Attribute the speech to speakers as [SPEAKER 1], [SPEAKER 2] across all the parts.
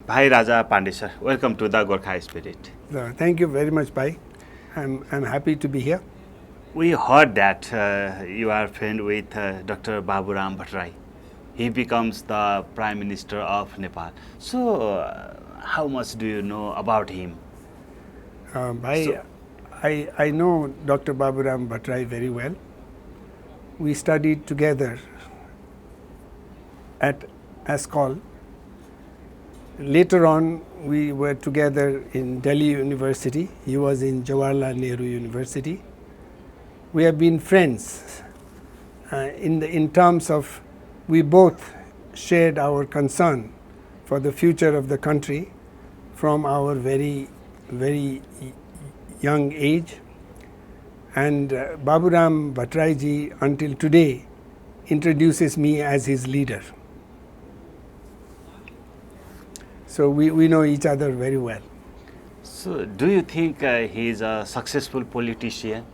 [SPEAKER 1] Bhairaja Pandey sir, welcome to the Gorkha Spirit.
[SPEAKER 2] Thank you very much, Bhai. I'm happy to be here.
[SPEAKER 1] We heard that you are friend with Dr. Baburam Bhattarai. He becomes the Prime Minister of Nepal. So, how much do you know about him?
[SPEAKER 2] Bhai,
[SPEAKER 1] So-
[SPEAKER 2] I know Dr. Baburam Bhattarai very well. We studied together at ASCOL. Later on, we were together in Delhi University. He was in Jawaharlal Nehru University. We have been friends in terms of we both shared our concern for the future of the country from our very young age. And Baburam Bhattarai ji until today introduces me as his leader. So we know each other very well.
[SPEAKER 1] So, do you think he is a successful politician?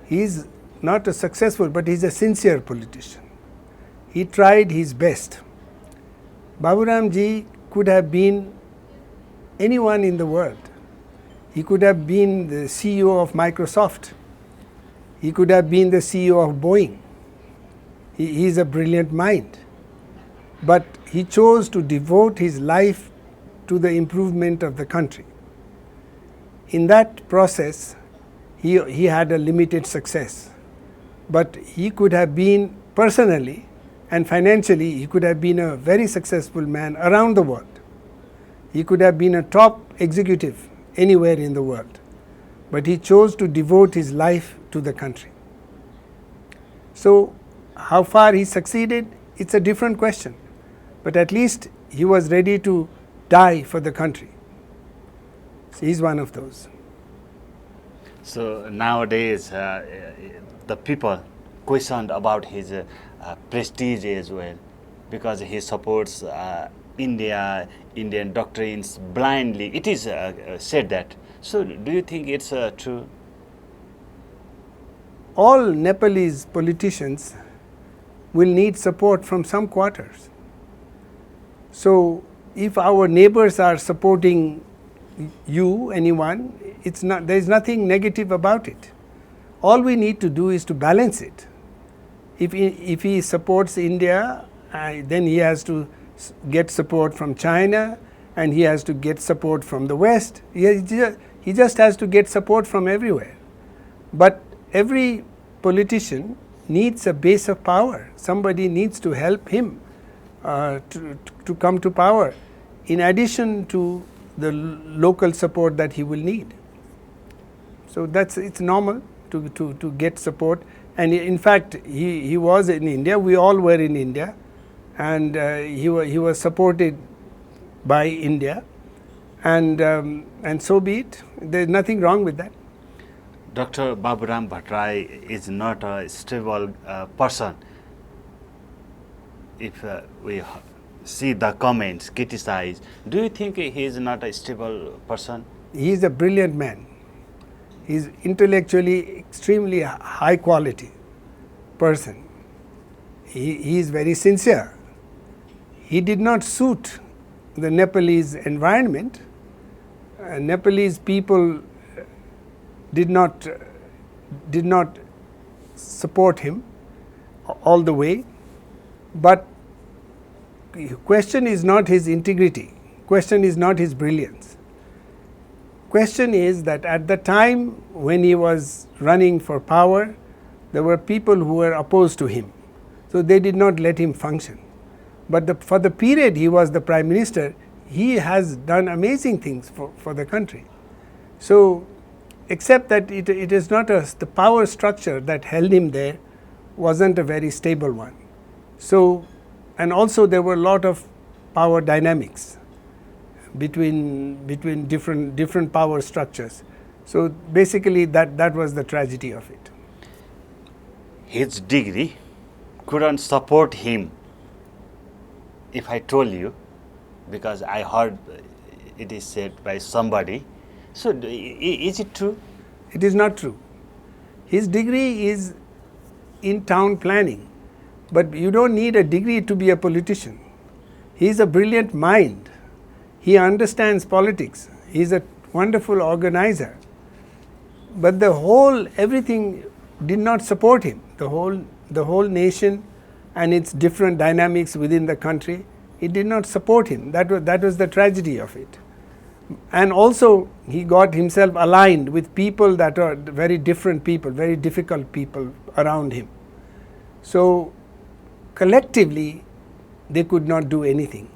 [SPEAKER 2] He is not a successful, but he is a sincere politician. He tried his best. Baburam ji could have been anyone in the world. He could have been the CEO of Microsoft. He could have been the CEO of Boeing. He is a brilliant mind. But he chose to devote his life to the improvement of the country. In that process, he had a limited success. But he could have been personally and financially, he could have been a very successful man around the world. He could have been a top executive anywhere in the world. But he chose to devote his life to the country. So, how far he succeeded, it's a different question. But at least he was ready to die for the country. So he's one of those.
[SPEAKER 1] So, nowadays, the people questioned about his prestige as well because he supports Indian doctrines blindly. It is said that. So, do you think it's true?
[SPEAKER 2] All Nepalese politicians will need support from some quarters. So, if our neighbors are supporting you, anyone, there is nothing negative about it. All we need to do is to balance it. If he supports India, then he has to get support from China and he has to get support from the West. He just has to get support from everywhere. But every politician needs a base of power. Somebody needs to help him to come to power, in addition to the local support that he will need. So it's normal to get support. And in fact, he was in India. We all were in India, and he was supported by India, and so be it. There's nothing wrong with that.
[SPEAKER 1] Dr. Baburam Bhattarai is not a stable person. If we see the comments, criticize, do you think he is not a stable person?
[SPEAKER 2] He is a brilliant man. He is intellectually extremely high quality person. He is very sincere. He did not suit the Nepalese environment. Nepalese people did not support him all the way. But question is not his integrity. Question is not his brilliance. Question is that at the time when he was running for power, there were people who were opposed to him. So they did not let him function. But for the period he was the Prime Minister, he has done amazing things for the country. So, except that it is not the power structure that held him there wasn't a very stable one. So, and also there were a lot of power dynamics between different power structures. So basically that was the tragedy of it.
[SPEAKER 1] His degree couldn't support him, if I told you, because I heard it is said by somebody. So is it true?
[SPEAKER 2] It is not true. His degree is in town planning, but you don't need a degree to be a politician. He is a brilliant mind, He understands politics. He's a wonderful organizer. But the whole, everything did not support him. The whole nation and its different dynamics within the country, it did not support him. That was the tragedy of it. And also, he got himself aligned with people that are very different people, very difficult people around him. So, collectively, they could not do anything.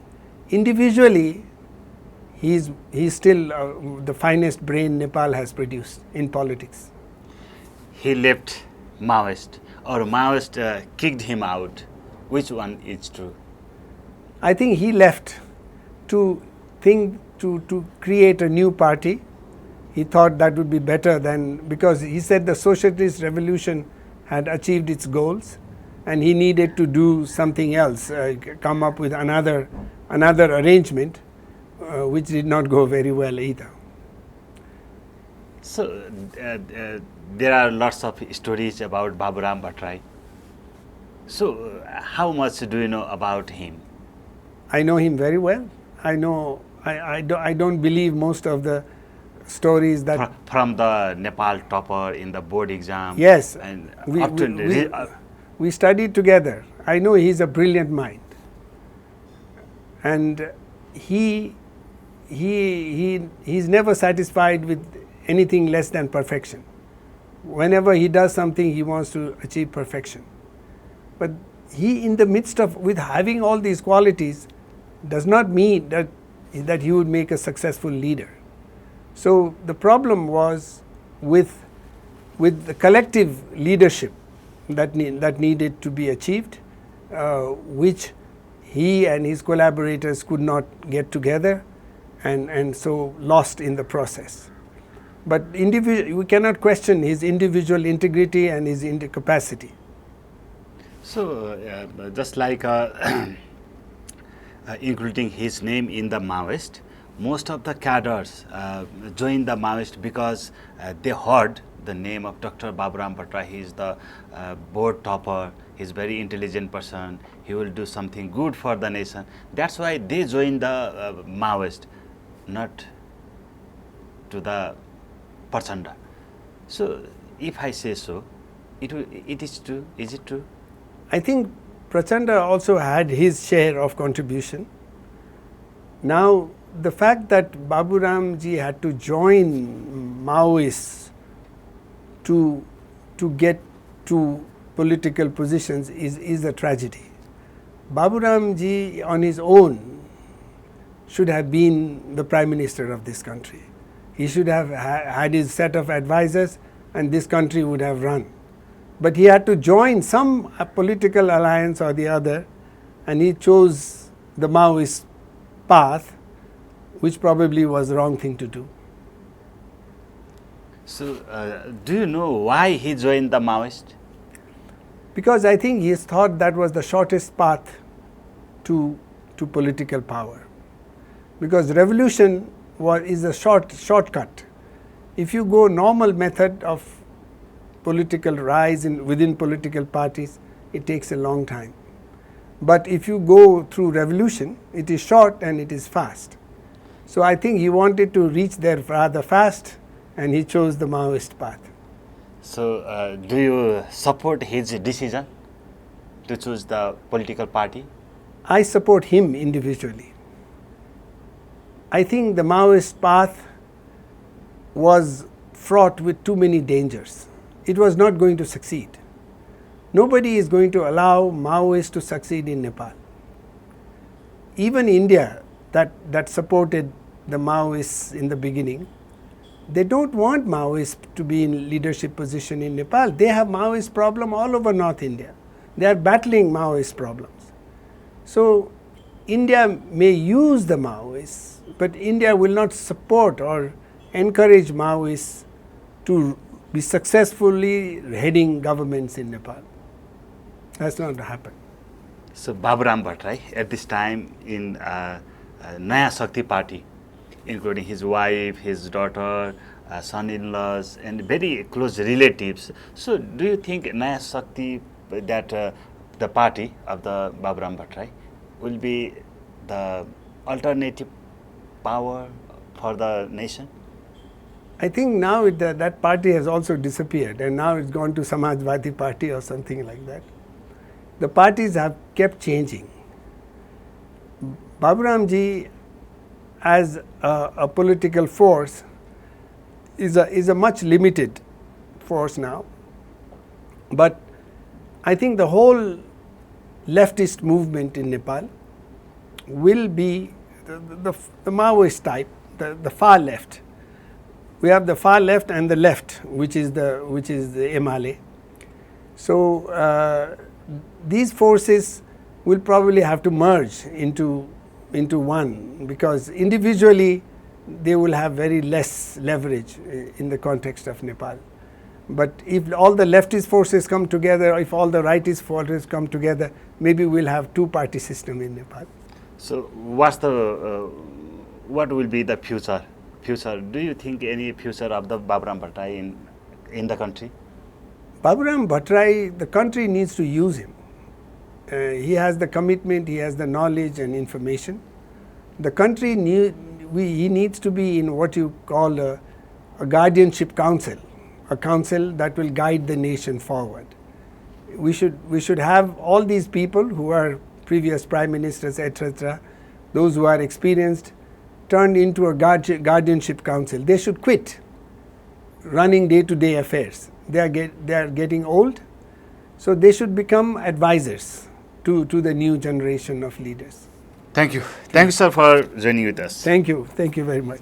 [SPEAKER 2] Individually, he's still the finest brain Nepal has produced in politics.
[SPEAKER 1] He left Maoist, or Maoist kicked him out. Which one is true?
[SPEAKER 2] I think he left to create a new party. He thought that would be better than, because he said the socialist revolution had achieved its goals and he needed to do something else, come up with another arrangement, which did not go very well either.
[SPEAKER 1] So, there are lots of stories about Baburam Bhattarai. So, how much do you know about him?
[SPEAKER 2] I know him very well. I don't believe most of the stories that
[SPEAKER 1] from the Nepal topper in the board exam.
[SPEAKER 2] Yes,
[SPEAKER 1] and
[SPEAKER 2] we studied together. I know he's a brilliant mind, and he's never satisfied with anything less than perfection. Whenever he does something, he wants to achieve perfection. But he, in the midst of with having all these qualities, does not mean that he would make a successful leader. So the problem was with the collective leadership that needed to be achieved, which he and his collaborators could not get together, and so lost in the process. But we cannot question his individual integrity and his capacity.
[SPEAKER 1] So, just like including his name in the Maoist, most of the cadres joined the Maoist because they heard the name of Dr. Baburam Bhattarai. He is the board topper. He is a very intelligent person. He will do something good for the nation. That's why they joined the Maoist, not to the Prachanda. So, if I say so, it is true. Is it true?
[SPEAKER 2] I think Prachanda also had his share of contribution. Now, the fact that Baburam ji had to join Maoists to get to political positions is a tragedy. Baburam ji on his own should have been the Prime Minister of this country. He should have had his set of advisors and this country would have run. But he had to join some political alliance or the other, and he chose the Maoist path, which probably was the wrong thing to do.
[SPEAKER 1] So, do you know why he joined the Maoist?
[SPEAKER 2] Because I think he thought that was the shortest path to political power. Because revolution is a shortcut. If you go normal method of political rise within political parties, it takes a long time. But if you go through revolution, it is short and it is fast. So I think he wanted to reach there rather fast, and he chose the Maoist path.
[SPEAKER 1] So, do you support his decision to choose the political party?
[SPEAKER 2] I support him individually. I think the Maoist path was fraught with too many dangers. It was not going to succeed. Nobody is going to allow Maoists to succeed in Nepal. Even India, that supported the Maoists in the beginning, they don't want Maoists to be in leadership position in Nepal. They have Maoist problem all over North India. They are battling Maoist problems. So India may use the Maoists, but India will not support or encourage Maoists to be successfully heading governments in Nepal. That's not to happen.
[SPEAKER 1] So, Baburam Bhattarai at this time in Naya Shakti party, including his wife, his daughter, son-in-laws, and very close relatives. So, do you think Naya Shakti, that the party of the Baburam Bhattarai, will be the alternative power for the nation?
[SPEAKER 2] I think now that party has also disappeared, and now it's gone to Samajwadi Party or something like that. The parties have kept changing. Baburam ji, as a political force, is a much limited force now. But I think the whole leftist movement in Nepal will be the Maoist type, the far left. We have the far left and the left, which is the MLA. So these forces will probably have to merge into one, because individually they will have very less leverage in the context of Nepal. But if all the leftist forces come together, if all the rightist forces come together, maybe we'll have two-party system in Nepal.
[SPEAKER 1] So what will be the future? Do you think any future of the Baburam Bhattarai in the country?
[SPEAKER 2] Baburam Bhattarai, the country needs to use him. He has the commitment, he has the knowledge and information. The country he needs to be in what you call a guardianship council, a council that will guide the nation forward. We should have all these people who are previous prime ministers, etc., those who are experienced, turned into a guardianship council. They should quit running day-to-day affairs. They are getting old, so they should become advisors to the new generation of leaders.
[SPEAKER 1] Thank you. Thank you, sir, for joining with us.
[SPEAKER 2] Thank you very much.